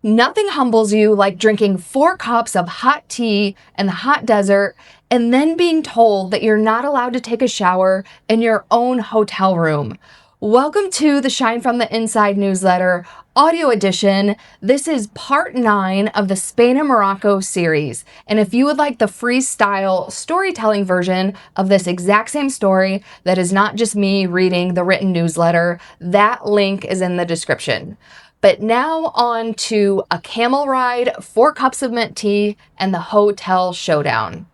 Nothing humbles you like drinking 4 cups of hot tea in the hot desert and then being told that you're not allowed to take a shower in your own hotel room. Welcome to the Shine from the Inside newsletter, audio edition. This is part 9 of the Spain and Morocco series. And if you would like the freestyle storytelling version of this exact same story that is not just me reading the written newsletter, that link is in the description. But now on to a camel ride, 4 cups of mint tea, and the hotel showdown.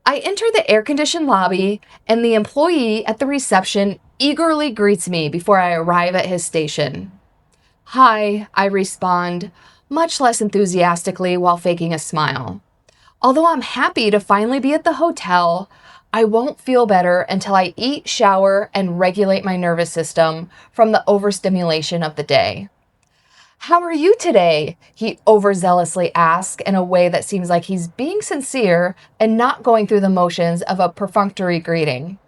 I enter the air-conditioned lobby, and the employee at the reception eagerly greets me before I arrive at his station. "Hi," I respond, much less enthusiastically while faking a smile. Although I'm happy to finally be at the hotel, I won't feel better until I eat, shower, and regulate my nervous system from the overstimulation of the day. "How are you today?" he overzealously asks in a way that seems like he's being sincere and not going through the motions of a perfunctory greeting.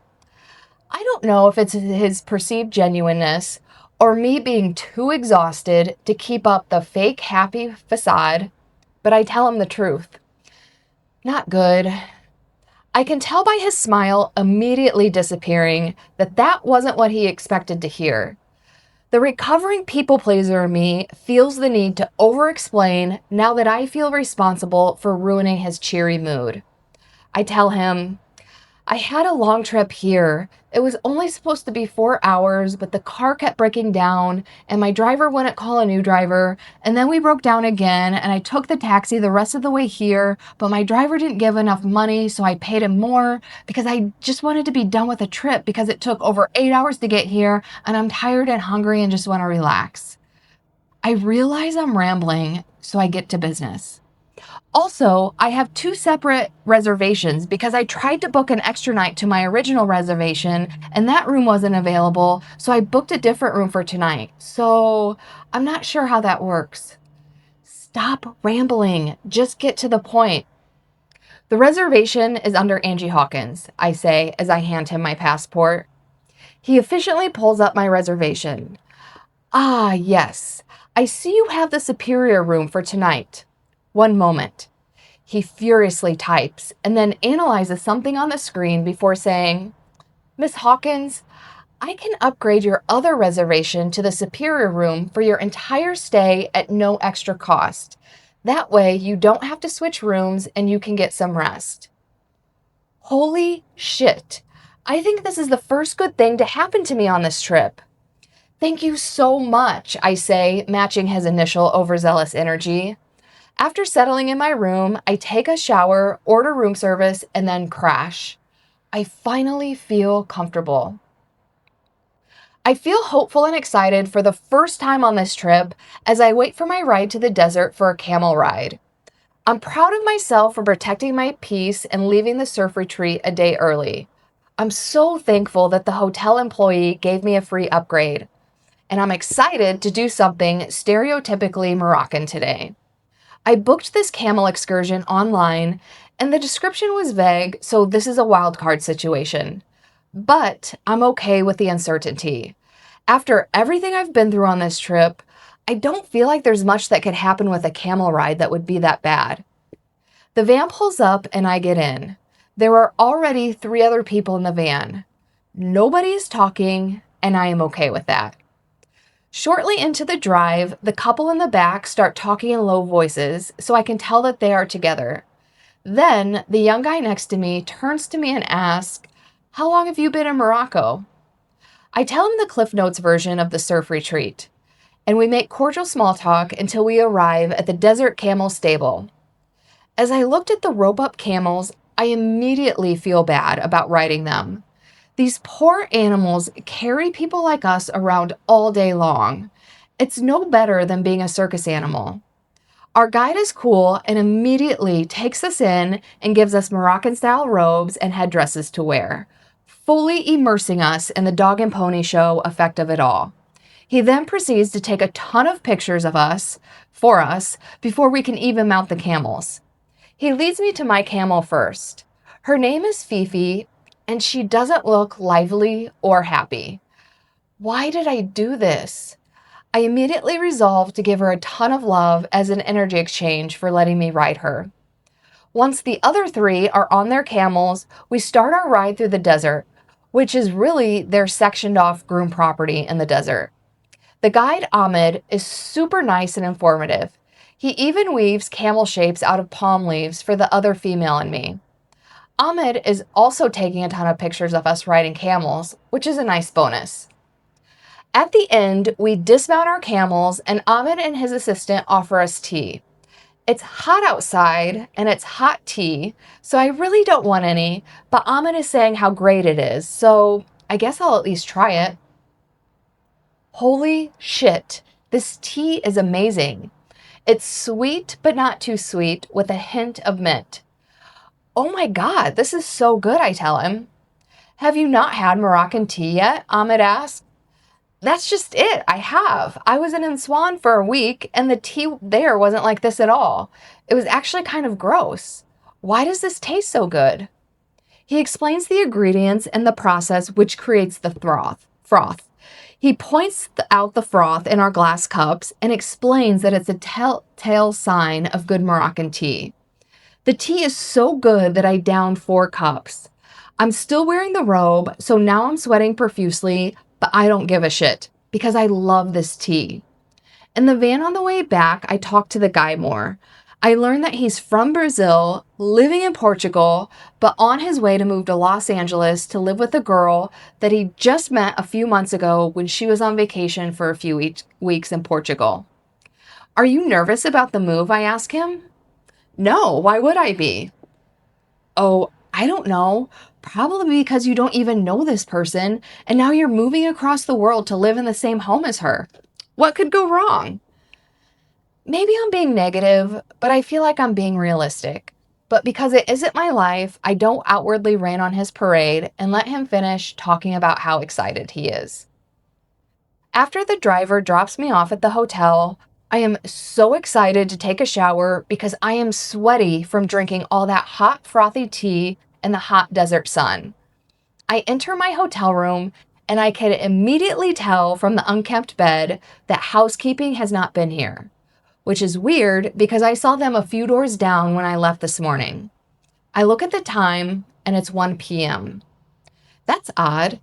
I don't know if it's his perceived genuineness or me being too exhausted to keep up the fake happy facade, but I tell him the truth. Not good. I can tell by his smile immediately disappearing that that wasn't what he expected to hear. The recovering people pleaser in me feels the need to over-explain now that I feel responsible for ruining his cheery mood. I tell him, "I had a long trip here. It was only supposed to be 4 hours, but the car kept breaking down and my driver wouldn't call a new driver. And then we broke down again and I took the taxi the rest of the way here, but my driver didn't give enough money, so I paid him more because I just wanted to be done with the trip because it took over 8 hours to get here and I'm tired and hungry and just want to relax." I realize I'm rambling, so I get to business. Also, I have 2 separate reservations because I tried to book an extra night to my original reservation and that room wasn't available, so I booked a different room for tonight. So I'm not sure how that works. Stop rambling. Just get to the point. "The reservation is under Angie Hawkins," I say as I hand him my passport. He efficiently pulls up my reservation. "Ah, yes. I see you have the superior room for tonight. One moment." He furiously types and then analyzes something on the screen before saying, "Miss Hawkins, I can upgrade your other reservation to the superior room for your entire stay at no extra cost. That way you don't have to switch rooms and you can get some rest." Holy shit. I think this is the first good thing to happen to me on this trip. "Thank you so much," I say, matching his initial overzealous energy. After settling in my room, I take a shower, order room service, and then crash. I finally feel comfortable. I feel hopeful and excited for the first time on this trip as I wait for my ride to the desert for a camel ride. I'm proud of myself for protecting my peace and leaving the surf retreat a day early. I'm so thankful that the hotel employee gave me a free upgrade. And I'm excited to do something stereotypically Moroccan today. I booked this camel excursion online, and the description was vague, so this is a wildcard situation. But I'm okay with the uncertainty. After everything I've been through on this trip, I don't feel like there's much that could happen with a camel ride that would be that bad. The van pulls up and I get in. There are already 3 other people in the van. Nobody is talking, and I am okay with that. Shortly into the drive, the couple in the back start talking in low voices, so I can tell that they are together. Then, the young guy next to me turns to me and asks, "How long have you been in Morocco?" I tell him the Cliff Notes version of the surf retreat, and we make cordial small talk until we arrive at the desert camel stable. As I looked at the rope-up camels, I immediately feel bad about riding them. These poor animals carry people like us around all day long. It's no better than being a circus animal. Our guide is cool and immediately takes us in and gives us Moroccan-style robes and headdresses to wear, fully immersing us in the dog and pony show effect of it all. He then proceeds to take a ton of pictures of us, for us, before we can even mount the camels. He leads me to my camel first. Her name is Fifi, and she doesn't look lively or happy. Why did I do this? I immediately resolved to give her a ton of love as an energy exchange for letting me ride her. Once the other three are on their camels, we start our ride through the desert, which is really their sectioned off groom property in the desert. The guide, Ahmed, is super nice and informative. He even weaves camel shapes out of palm leaves for the other female and me. Ahmed is also taking a ton of pictures of us riding camels, which is a nice bonus. At the end, we dismount our camels and Ahmed and his assistant offer us tea. It's hot outside and it's hot tea, so I really don't want any, but Ahmed is saying how great it is, so I guess I'll at least try it. Holy shit, this tea is amazing. It's sweet, but not too sweet, with a hint of mint. Oh my God, this is so good, I tell him. Have you not had Moroccan tea yet? Ahmed asks. That's just it. I have. I was in Swan for a week and the tea there wasn't like this at all. It was actually kind of gross. Why does this taste so good? He explains the ingredients and the process which creates the froth. He points out the froth in our glass cups and explains that it's a telltale sign of good Moroccan tea. The tea is so good that I downed 4 cups. I'm still wearing the robe, so now I'm sweating profusely, but I don't give a shit because I love this tea. In the van on the way back, I talked to the guy more. I learned that he's from Brazil, living in Portugal, but on his way to move to Los Angeles to live with a girl that he just met a few months ago when she was on vacation for a few weeks in Portugal. Are you nervous about the move? I ask him. No, why would I be? Oh, I don't know. Probably because you don't even know this person, and now you're moving across the world to live in the same home as her. What could go wrong? Maybe I'm being negative, but I feel like I'm being realistic. But because it isn't my life, I don't outwardly rain on his parade and let him finish talking about how excited he is. After the driver drops me off at the hotel, I am so excited to take a shower because I am sweaty from drinking all that hot, frothy tea in the hot desert sun. I enter my hotel room and I can immediately tell from the unkempt bed that housekeeping has not been here, which is weird because I saw them a few doors down when I left this morning. I look at the time and it's 1 p.m. That's odd.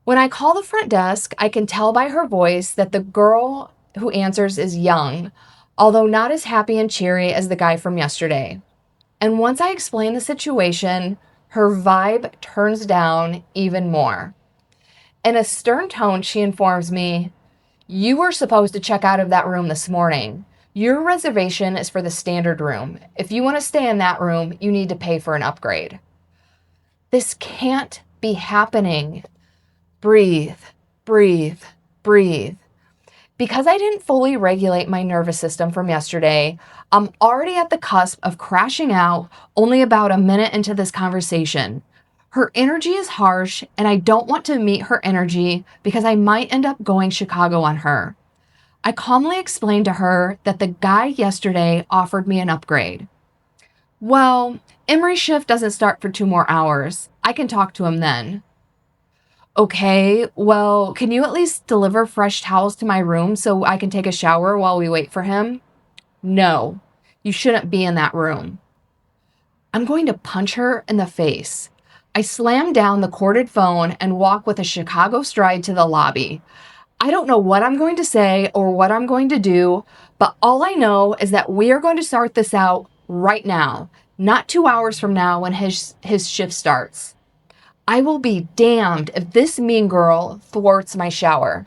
When I call the front desk, I can tell by her voice that the girl who answers is young, although not as happy and cheery as the guy from yesterday. And once I explain the situation, her vibe turns down even more. In a stern tone, she informs me, "You were supposed to check out of that room this morning. Your reservation is for the standard room. If you want to stay in that room, you need to pay for an upgrade." This can't be happening. Breathe, breathe, breathe. Because I didn't fully regulate my nervous system from yesterday, I'm already at the cusp of crashing out only about a minute into this conversation. Her energy is harsh, and I don't want to meet her energy because I might end up going Chicago on her. I calmly explained to her that the guy yesterday offered me an upgrade. Well, Emery's shift doesn't start for 2 more hours. I can talk to him then. Okay, well, can you at least deliver fresh towels to my room so I can take a shower while we wait for him? No, you shouldn't be in that room. I'm going to punch her in the face. I slam down the corded phone and walk with a Chicago stride to the lobby. I don't know what I'm going to say or what I'm going to do, but all I know is that we are going to start this out right now, not 2 hours from now when his shift starts. I will be damned if this mean girl thwarts my shower.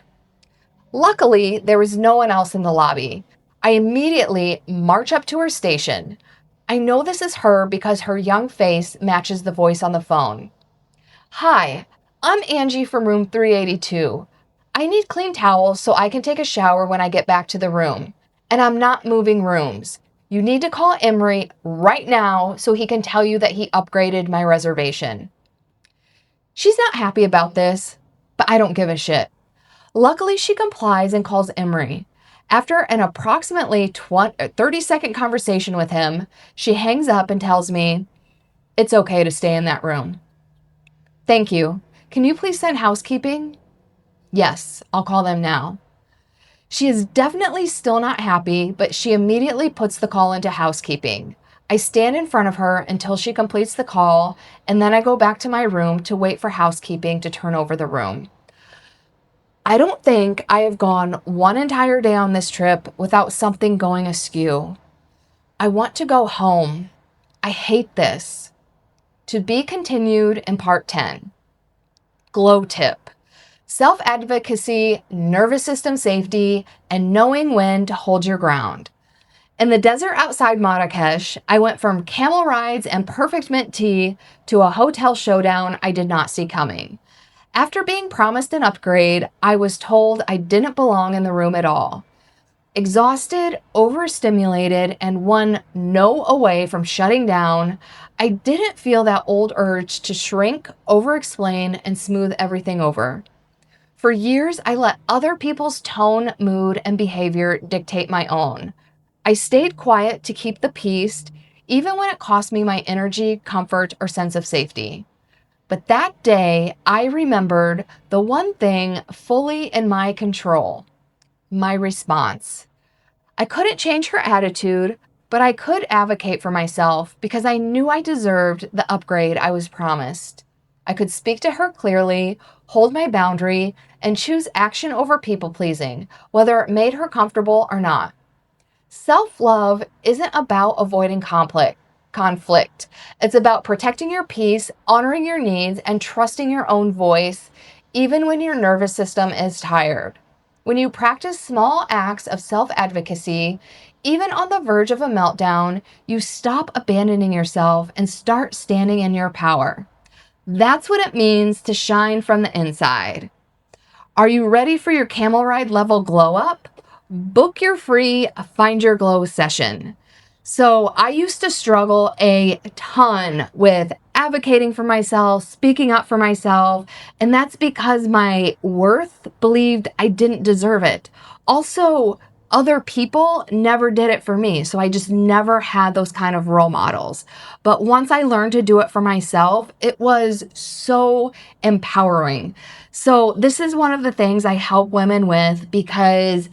Luckily, there was no one else in the lobby. I immediately march up to her station. I know this is her because her young face matches the voice on the phone. "Hi, I'm Angie from room 382. I need clean towels so I can take a shower when I get back to the room. And I'm not moving rooms. You need to call Emery right now so he can tell you that he upgraded my reservation." She's not happy about this, but I don't give a shit. Luckily, she complies and calls Emery. After an approximately 30-second conversation with him, she hangs up and tells me, "It's okay to stay in that room." "Thank you. Can you please send housekeeping?" "Yes, I'll call them now." She is definitely still not happy, but she immediately puts the call into housekeeping. I stand in front of her until she completes the call, and then I go back to my room to wait for housekeeping to turn over the room. I don't think I have gone one entire day on this trip without something going askew. I want to go home. I hate this. To be continued in part 10. Glow tip. Self-advocacy, nervous system safety, and knowing when to hold your ground. In the desert outside Marrakesh, I went from camel rides and perfect mint tea to a hotel showdown I did not see coming. After being promised an upgrade, I was told I didn't belong in the room at all. Exhausted, overstimulated, and one no away from shutting down, I didn't feel that old urge to shrink, over-explain, and smooth everything over. For years, I let other people's tone, mood, and behavior dictate my own. I stayed quiet to keep the peace, even when it cost me my energy, comfort, or sense of safety. But that day, I remembered the one thing fully in my control: my response. I couldn't change her attitude, but I could advocate for myself because I knew I deserved the upgrade I was promised. I could speak to her clearly, hold my boundary, and choose action over people-pleasing, whether it made her comfortable or not. Self-love isn't about avoiding conflict. It's about protecting your peace, honoring your needs, and trusting your own voice, even when your nervous system is tired. When you practice small acts of self-advocacy, even on the verge of a meltdown, you stop abandoning yourself and start standing in your power. That's what it means to shine from the inside. Are you ready for your camel ride level glow up? Book your free Find Your Glow session. So I used to struggle a ton with advocating for myself, speaking up for myself, and that's because my worth believed I didn't deserve it. Also, other people never did it for me, so I just never had those kind of role models. But once I learned to do it for myself, it was so empowering. So this is one of the things I help women with, because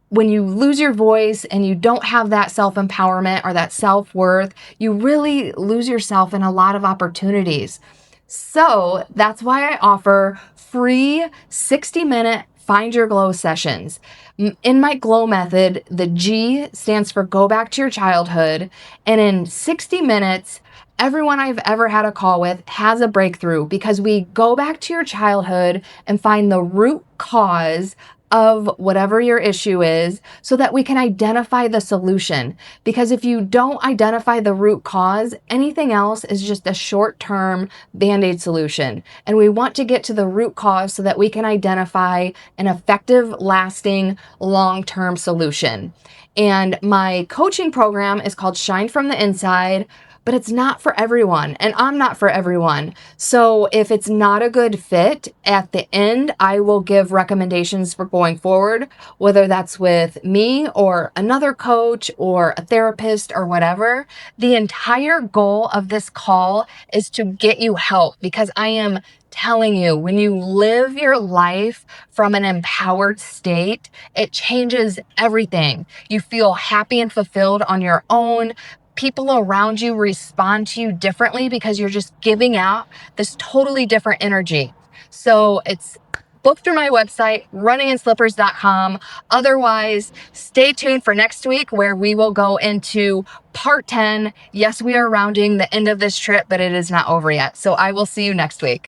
when you lose your voice and you don't have that self-empowerment or that self-worth, you really lose yourself in a lot of opportunities. So that's why I offer free 60-minute Find Your Glow sessions. In my glow method, the G stands for go back to your childhood. And in 60 minutes, everyone I've ever had a call with has a breakthrough, because we go back to your childhood and find the root cause of whatever your issue is so that we can identify the solution. Because if you don't identify the root cause, anything else is just a short-term Band-Aid solution. And we want to get to the root cause so that we can identify an effective, lasting, long-term solution. And my coaching program is called Shine from the Inside, but it's not for everyone, and I'm not for everyone. So if it's not a good fit, at the end, I will give recommendations for going forward, whether that's with me or another coach or a therapist or whatever. The entire goal of this call is to get you help, because I am telling you, when you live your life from an empowered state, it changes everything. You feel happy and fulfilled on your own. People around you respond to you differently because you're just giving out this totally different energy. So it's book through my website, runninginslippers.com. Otherwise, stay tuned for next week, where we will go into part 10. Yes, we are rounding the end of this trip, but it is not over yet. So I will see you next week.